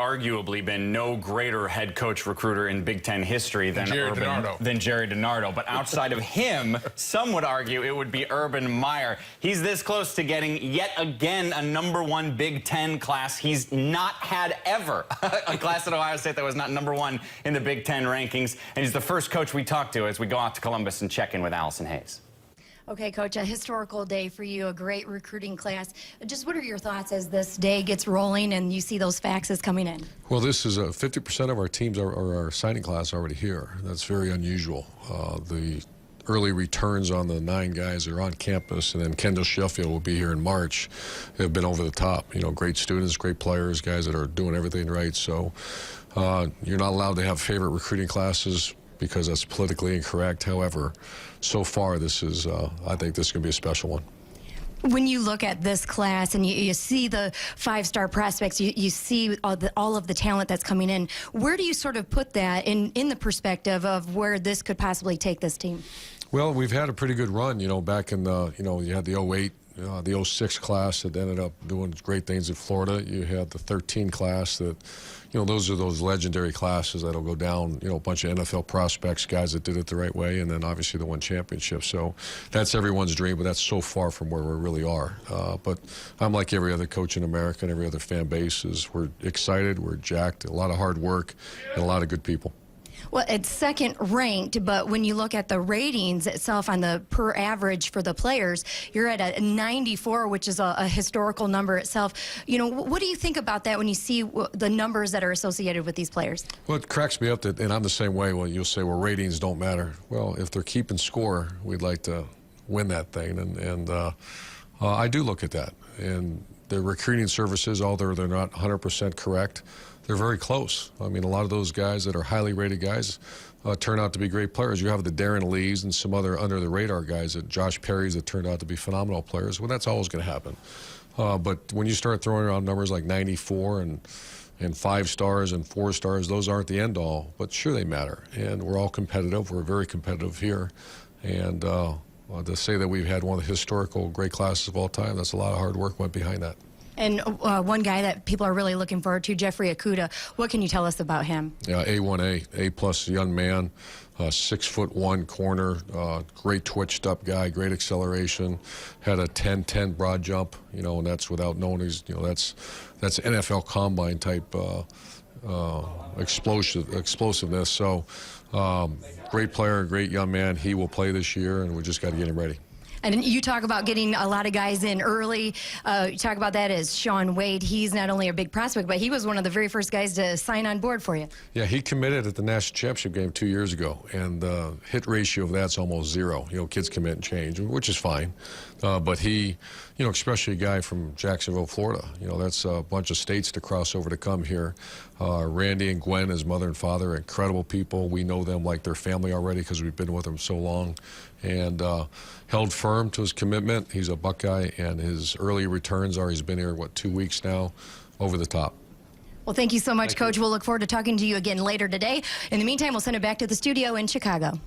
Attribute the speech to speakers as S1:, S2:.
S1: arguably been no greater head coach recruiter in Big Ten history than Jerry DiNardo. But outside of him, some would argue it would be Urban Meyer. He's this close to getting yet again a #1 Big Ten class. He's not had ever a class at Ohio State that was not #1 in the Big Ten rankings. And he's the first coach we talk to as we go out to Columbus and check in with Allison Hayes.
S2: Okay, Coach, a historical day for you, a great recruiting class. Just what are your thoughts as this day gets rolling and you see those faxes coming in?
S3: Well, this is 50% of our teams are our signing class already here. That's very unusual. The early returns on the 9 guys that are on campus, and then Kendall Sheffield will be here in March, have been over the top. You know, great students, great players, guys that are doing everything right. So you're not allowed to have favorite recruiting classes because that's politically incorrect. However, so far this is, I think this is going to be a special one.
S2: When you look at this class and you see the 5-star prospects, you see all of the talent that's coming in, where do you sort of put that in the perspective of where this could possibly take this team?
S3: Well, we've had a pretty good run, you know, back in the, you know, you had the 08, the 06 class that ended up doing great things in Florida. You had the 13 class that, you know, those are those legendary classes that'll go down, you know, a bunch of NFL prospects, guys that did it the right way, and then obviously the one championship. So that's everyone's dream, but that's so far from where we really are. But I'm like every other coach in America and every other fan base we're excited, we're jacked, a lot of hard work, and a lot of good people.
S2: Well, it's second ranked, but when you look at the ratings itself on the per average for the players, you're at a 94, which is a historical number itself. You know, what do you think about that when you see the numbers that are associated with these players?
S3: Well, it cracks me up that, and I'm the same way, well, you'll say, well, ratings don't matter. Well, if they're keeping score, we'd like to win that thing, and I do look at that. And the recruiting services, although they're not 100% correct, they're very close. I mean, a lot of those guys that are highly rated guys turn out to be great players. You have the Darren Lees and some other under-the-radar guys, Josh Perry's that turned out to be phenomenal players. Well, that's always going to happen. But when you start throwing around numbers like 94 and 5 stars and 4 stars, those aren't the end-all. But sure, they matter. And we're all competitive. We're very competitive here. And to say that we've had one of the historical great classes of all time, that's a lot of hard work went behind that.
S2: And one guy that people are really looking forward to, Jeffery Cudahy. What can you tell us about him?
S3: Yeah, A+ young man, 6'1" corner, great twitched up guy, great acceleration, had a 10-10 broad jump, you know, and that's without knowing he's, you know, that's NFL combine type explosiveness. So great player, great young man. He will play this year, and we just got to get him ready.
S2: And you talk about getting a lot of guys in early. You talk about that as Shawn Wade. He's not only a big prospect, but he was one of the very first guys to sign on board for you. Yeah,
S3: he committed at the national championship game 2 years ago, and the hit ratio of that's almost 0. You know, kids commit and change, which is fine. But he, you know, especially a guy from Jacksonville, Florida, you know, that's a bunch of states to cross over to come here. Randy and Gwen, his mother and father, incredible people. We know them like their family already because we've been with them so long. And held firm to his commitment. He's a Buckeye, and his early returns are, he's been here, what, 2 weeks now, over the top.
S2: Well, thank you so much, Coach. We'll look forward to talking to you again later today. In the meantime, we'll send it back to the studio in Chicago.